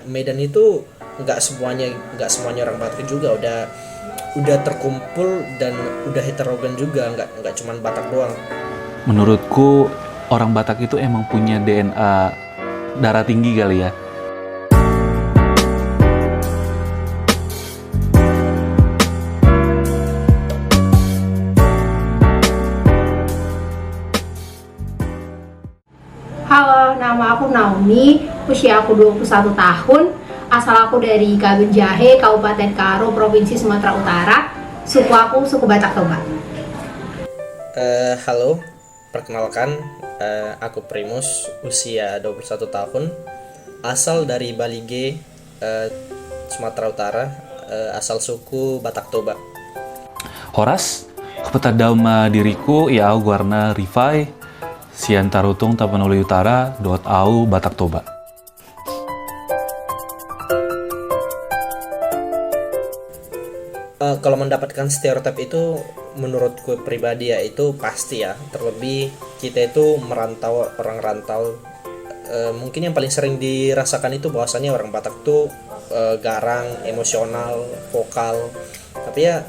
Medan itu nggak semuanya orang Batak juga udah terkumpul dan udah heterogen juga, nggak cuman Batak doang. Menurutku orang Batak itu emang punya DNA darah tinggi kali ya. Halo, nama aku Naomi, usia aku 21 tahun, asal aku dari Kabin Jahe, Kabupaten Karo, Provinsi Sumatera Utara. Suku aku suku Batak Toba. Halo, perkenalkan, aku Primus, usia 21 tahun, asal dari Balige, Sumatera Utara, asal suku Batak Toba. Horas, kepetadauma diriku ya au guarna Rifai, Sian Tarutung Tapanuli Utara, .au Batak Toba. Kalau mendapatkan stereotip itu menurutku pribadi ya itu pasti ya, terlebih kita itu orang rantau, mungkin yang paling sering dirasakan itu bahwasanya orang Batak tuh garang, emosional, vokal, tapi ya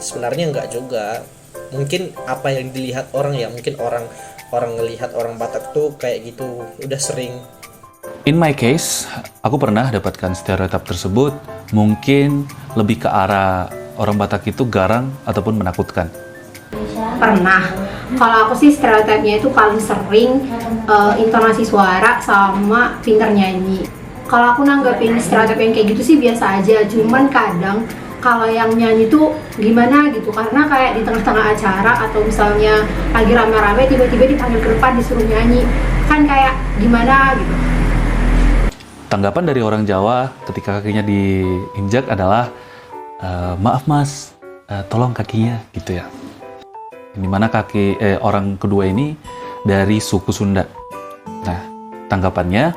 sebenarnya enggak juga. Mungkin apa yang dilihat orang ya, mungkin orang ngelihat orang Batak tuh kayak gitu udah sering. In my case, aku pernah dapatkan stereotip tersebut, mungkin lebih ke arah orang Batak itu garang ataupun menakutkan. Pernah. Kalau aku sih stereotipnya itu paling sering intonasi suara sama pinter nyanyi. Kalau aku nanggapin stereotip yang kayak gitu sih biasa aja, cuman kadang kalau yang nyanyi tuh gimana gitu, karena kayak di tengah-tengah acara atau misalnya lagi rame-rame tiba-tiba dipanggil ke depan disuruh nyanyi, kan kayak gimana gitu. Tanggapan dari orang Jawa ketika kakinya diinjak adalah maaf mas, tolong kakinya gitu ya. Dimana orang kedua ini dari suku Sunda. Nah, tanggapannya,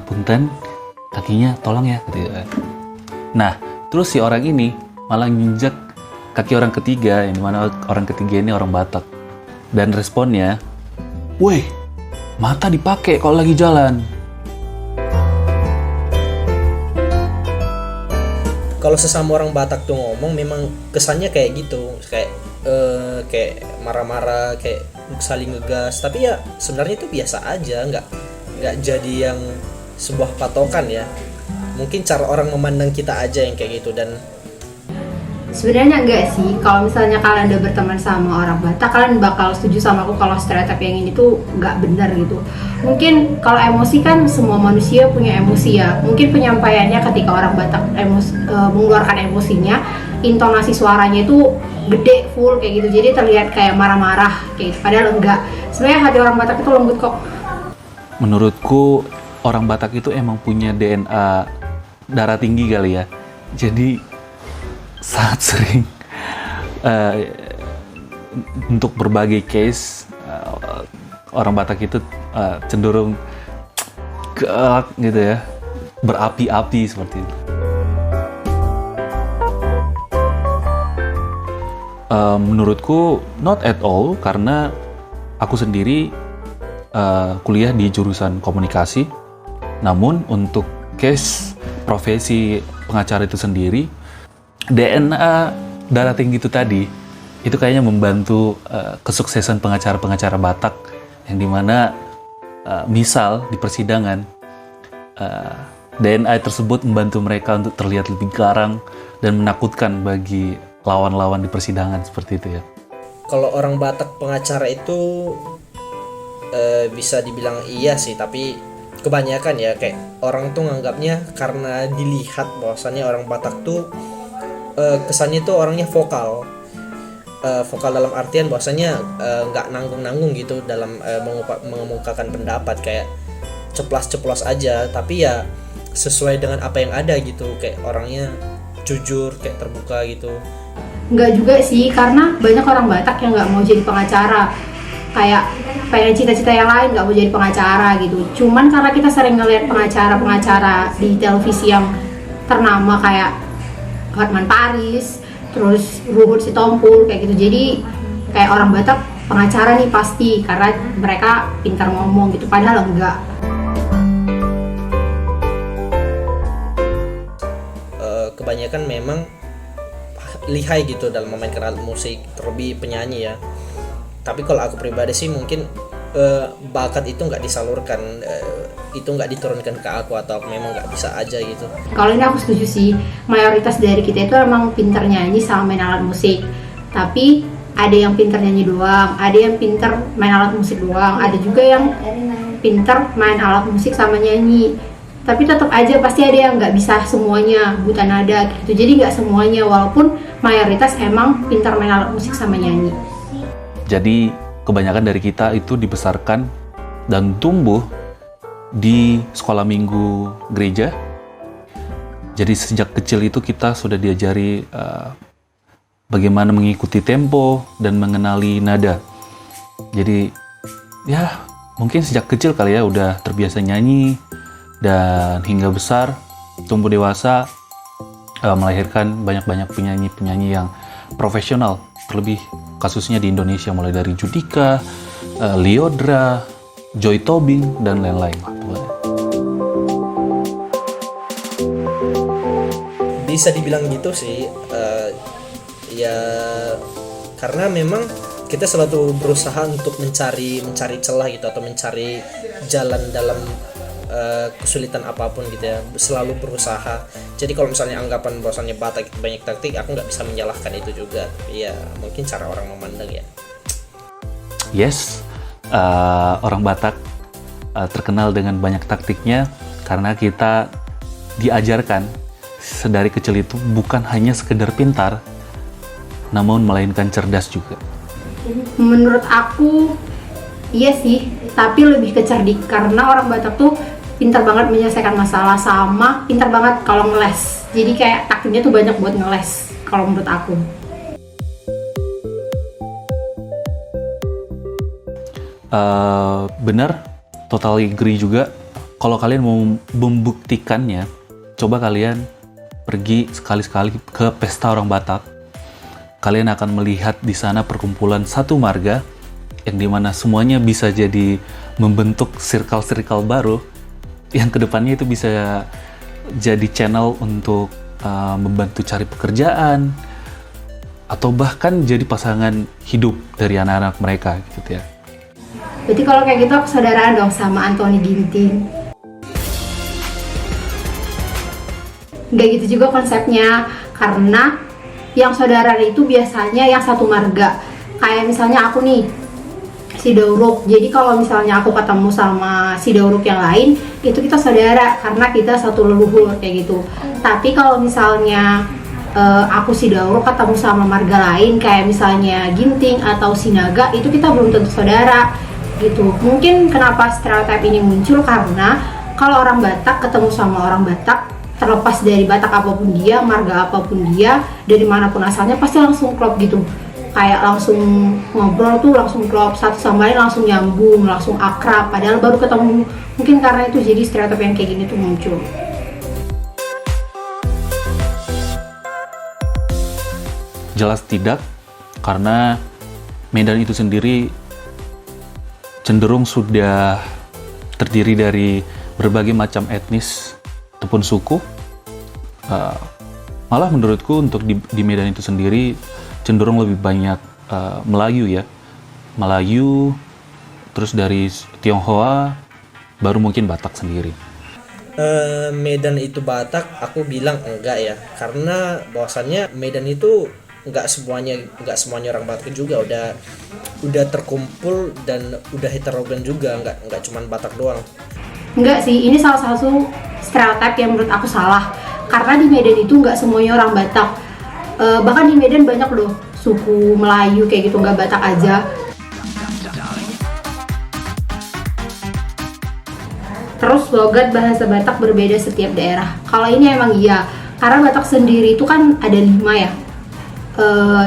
punten, kakinya tolong ya gitu ya. Nah, terus si orang ini malah nginjak kaki orang ketiga, yang dimana orang ketiga ini orang Batak. Dan responnya, weh, mata dipakai kalau lagi jalan. Kalau sesama orang Batak tuh ngomong memang kesannya kayak gitu, kayak marah-marah, kayak saling ngegas, tapi ya sebenarnya itu biasa aja, nggak jadi yang sebuah patokan ya. Mungkin cara orang memandang kita aja yang kayak gitu. Dan Sebenarnya enggak sih, kalau misalnya kalian udah berteman sama orang Batak, kalian bakal setuju sama aku kalau stereotip yang ini tuh nggak benar gitu. Mungkin kalau emosi kan semua manusia punya emosi ya. Mungkin penyampaiannya ketika orang Batak mengeluarkan emosinya, intonasi suaranya itu gede, full kayak gitu. Jadi terlihat kayak marah-marah kayak gitu. Padahal enggak. Sebenarnya hati orang Batak itu lembut kok. Menurutku orang Batak itu emang punya DNA darah tinggi kali ya. Jadi sangat sering untuk berbagai case orang Batak itu cenderung galak gitu ya, berapi-api seperti itu. Menurutku not at all, karena aku sendiri kuliah di jurusan komunikasi. Namun untuk case profesi pengacara itu sendiri, DNA darah tinggi itu tadi, itu kayaknya membantu kesuksesan pengacara-pengacara Batak, yang dimana misal di persidangan DNA tersebut membantu mereka untuk terlihat lebih garang dan menakutkan bagi lawan-lawan di persidangan seperti itu ya. kalau orang Batak pengacara itu bisa dibilang iya sih, tapi kebanyakan ya kayak orang tuh nganggapnya karena dilihat bahwasannya orang Batak tuh kesannya tuh orangnya vokal dalam artian bahwasanya nggak nanggung-nanggung gitu dalam mengemukakan pendapat, kayak ceplas-ceplos aja, tapi ya sesuai dengan apa yang ada gitu, kayak orangnya jujur, kayak terbuka gitu. Enggak juga sih, karena banyak orang Batak yang nggak mau jadi pengacara, kayak pengen cita-cita yang lain, nggak mau jadi pengacara gitu. Cuman karena kita sering ngeliat pengacara-pengacara di televisi yang ternama kayak Hotman Paris, terus Ruhut Sitompul kayak gitu, jadi kayak orang Batak pengacara nih pasti karena mereka pintar ngomong gitu, padahal enggak. kebanyakan memang lihai gitu dalam memainkan alat musik, terlebih penyanyi ya. Tapi kalau aku pribadi sih mungkin bakat itu nggak disalurkan, itu nggak diturunkan ke aku, atau aku memang nggak bisa aja gitu. Kalau ini aku setuju sih, mayoritas dari kita itu emang pintar nyanyi sama main alat musik. Tapi ada yang pintar nyanyi doang, ada yang pintar main alat musik doang, ada juga yang pintar main alat musik sama nyanyi. Tapi tetap aja pasti ada yang nggak bisa semuanya, buta nada gitu. Jadi nggak semuanya, walaupun mayoritas emang pintar main alat musik sama nyanyi. Jadi kebanyakan dari kita itu dibesarkan dan tumbuh di sekolah minggu gereja. Jadi sejak kecil itu kita sudah diajari bagaimana mengikuti tempo dan mengenali nada. Jadi ya mungkin sejak kecil kali ya udah terbiasa nyanyi, dan hingga besar tumbuh dewasa melahirkan banyak-banyak penyanyi-penyanyi yang profesional. Terlebih kasusnya di Indonesia, mulai dari Judika, Lyodra, Joy Tobing, dan lain-lain. Bisa dibilang gitu sih, ya karena memang kita selalu berusaha untuk mencari celah gitu, atau mencari jalan dalam kesulitan apapun gitu ya, selalu berusaha. Jadi kalau misalnya anggapan bahwasannya Batak itu banyak taktik, aku nggak bisa menyalahkan itu juga. Ya mungkin cara orang memandang ya. Yes, orang Batak terkenal dengan banyak taktiknya karena kita diajarkan sedari kecil itu bukan hanya sekedar pintar, namun melainkan cerdas juga. Menurut aku iya sih, tapi lebih ke cerdik, karena orang Batak tuh pintar banget menyelesaikan masalah, sama pintar banget kalau ngeles. Jadi kayak taktiknya tuh banyak buat ngeles kalau menurut aku. Benar, totally agree juga. Kalau kalian mau membuktikannya, coba kalian pergi sekali-sekali ke pesta orang Batak. Kalian akan melihat di sana perkumpulan satu marga yang dimana semuanya bisa jadi membentuk circle-circle baru yang kedepannya itu bisa jadi channel untuk membantu cari pekerjaan atau bahkan jadi pasangan hidup dari anak-anak mereka gitu ya. Berarti kalau kayak gitu aku saudaraan dong sama Anthony Ginting. Nggak gitu juga konsepnya, karena yang saudaraan itu biasanya yang satu marga. Kayak misalnya aku nih, si Dauruk. Jadi kalau misalnya aku ketemu sama si Dauruk yang lain, itu kita saudara karena kita satu leluhur kayak gitu. Tapi kalau misalnya aku si Dauruk ketemu sama marga lain kayak misalnya Ginting atau Sinaga, itu kita belum tentu saudara gitu. Mungkin kenapa stereotip ini muncul karena kalau orang Batak ketemu sama orang Batak, terlepas dari Batak apapun dia, marga apapun dia, dari manapun asalnya, pasti langsung klop gitu. Kayak langsung ngobrol tuh langsung klop, satu sama lain langsung nyambung, langsung akrab, padahal baru ketemu. Mungkin karena itu jadi stereotip yang kayak gini tuh muncul. Jelas tidak, karena Medan itu sendiri cenderung sudah terdiri dari berbagai macam etnis ataupun suku. Malah menurutku untuk di Medan itu sendiri cenderung lebih banyak Melayu ya. Melayu, terus dari Tionghoa, baru mungkin Batak sendiri. Medan itu Batak, aku bilang enggak ya, karena bahwasannya Medan itu nggak semuanya orang Batak juga udah terkumpul dan udah heterogen juga, nggak cuman Batak doang. Enggak sih, ini salah satu stereotip yang menurut aku salah, karena di Medan itu nggak semuanya orang Batak. Bahkan di Medan banyak loh suku Melayu kayak gitu, nggak Batak aja. Terus logat bahasa Batak berbeda setiap daerah. Kalau ini emang iya, karena Batak sendiri itu kan ada 5 ya,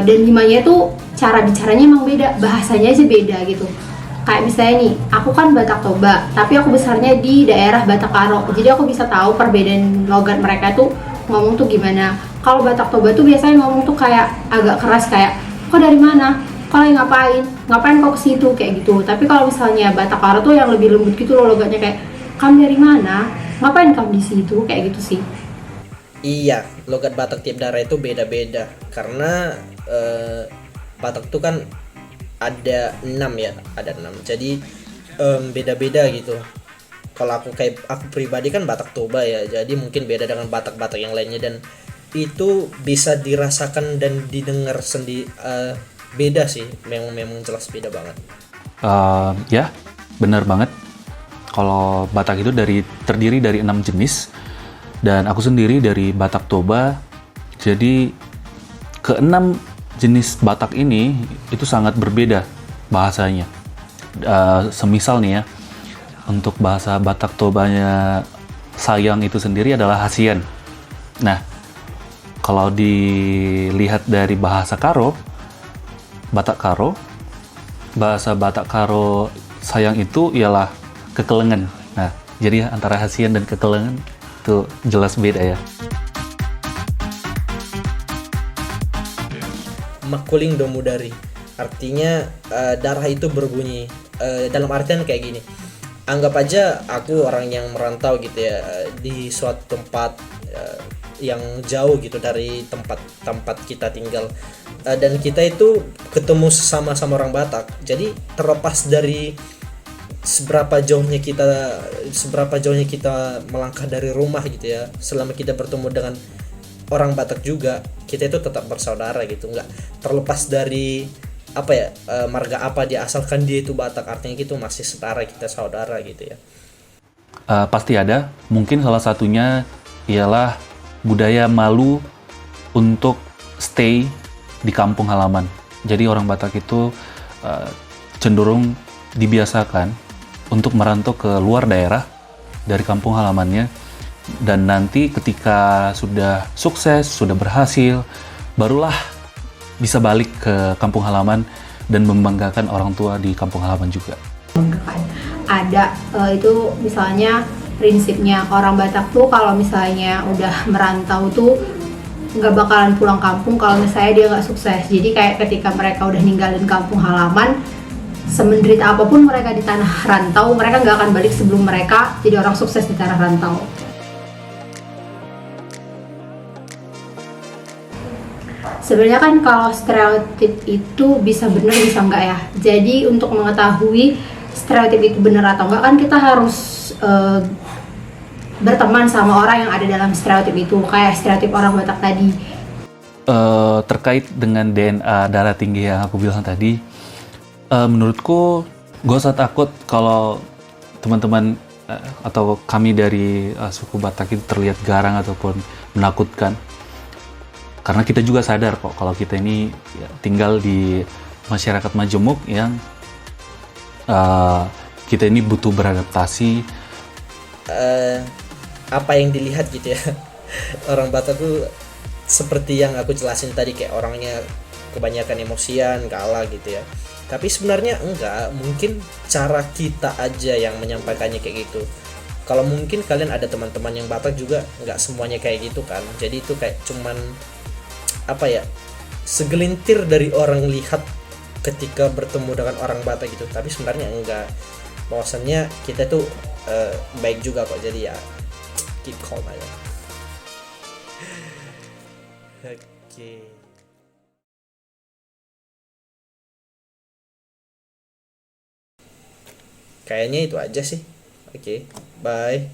dan 5-nya tuh cara bicaranya emang beda, bahasanya aja beda gitu. Kayak misalnya nih, aku kan Batak Toba, tapi aku besarnya di daerah Batak Karo, jadi aku bisa tahu perbedaan logat mereka tuh ngomong tuh gimana. Kalau Batak Toba tuh biasanya ngomong tuh kayak agak keras, kayak kok dari mana, kok lagi ngapain kok ke situ kayak gitu. Tapi kalau misalnya Batak Karo tuh yang lebih lembut gitu loh logatnya, kayak kamu dari mana, ngapain kamu di situ, kayak gitu sih. Iya, logat Batak tiap daerah itu beda-beda karena Batak tuh kan ada 6 ya, ada 6. Jadi beda-beda gitu. Kalau aku pribadi kan Batak Toba ya, jadi mungkin beda dengan Batak-Batak yang lainnya, dan itu bisa dirasakan dan didengar beda sih, memang jelas beda banget. Ya, benar banget. Kalau Batak itu terdiri dari 6 jenis, dan aku sendiri dari Batak Toba. Jadi keenam jenis Batak ini itu sangat berbeda bahasanya. Semisal nih ya, untuk bahasa Batak Tobanya sayang itu sendiri adalah hasian. Nah, kalau dilihat dari bahasa Karo, Batak Karo, bahasa Batak Karo sayang itu ialah kekelengan. Nah, jadi antara hasian dan kekelengan itu jelas beda ya. Makuling domudari, artinya darah itu berbunyi, dalam artian kayak gini. Anggap aja aku orang yang merantau gitu ya, di suatu tempat yang jauh gitu dari tempat kita tinggal, dan kita itu ketemu sama orang Batak. Jadi terlepas dari seberapa jauhnya kita melangkah dari rumah gitu ya, selama kita bertemu dengan orang Batak juga, kita itu tetap bersaudara gitu, nggak terlepas dari apa ya, marga apa dia, asalkan dia itu Batak, artinya gitu masih setara, kita saudara gitu ya. Pasti ada. Mungkin salah satunya ialah budaya malu untuk stay di kampung halaman. Jadi orang Batak itu cenderung dibiasakan untuk merantau ke luar daerah dari kampung halamannya, dan nanti ketika sudah sukses, sudah berhasil, barulah bisa balik ke kampung halaman dan membanggakan orang tua di kampung halaman juga. Ada itu misalnya prinsipnya orang Batak tuh kalau misalnya udah merantau tuh nggak bakalan pulang kampung kalau misalnya dia nggak sukses. Jadi kayak ketika mereka udah ninggalin kampung halaman, semenderita apapun mereka di tanah rantau, mereka nggak akan balik sebelum mereka jadi orang sukses di tanah rantau. Sebenarnya kan kalau stereotip itu bisa benar bisa enggak ya. Jadi untuk mengetahui stereotip itu benar atau enggak kan kita harus berteman sama orang yang ada dalam stereotip itu, kayak stereotip orang Batak tadi. Terkait dengan DNA darah tinggi yang aku bilang tadi, menurutku gak usah takut kalau teman-teman atau kami dari suku Batak itu terlihat garang ataupun menakutkan. Karena kita juga sadar kok kalau kita ini ya, tinggal di masyarakat majemuk yang kita ini butuh beradaptasi. Apa yang dilihat gitu ya, orang Batak tuh seperti yang aku jelasin tadi, kayak orangnya kebanyakan emosian, galak gitu ya. Tapi sebenarnya enggak, mungkin cara kita aja yang menyampaikannya kayak gitu. Kalau mungkin kalian ada teman-teman yang Batak juga, enggak semuanya kayak gitu kan. Jadi itu kayak cuman apa ya, segelintir dari orang lihat ketika bertemu dengan orang Batak gitu. Tapi sebenarnya enggak, bahwasannya kita tuh baik juga kok. Jadi ya keep calm aja. Oke. Kayaknya itu aja sih. Oke, bye.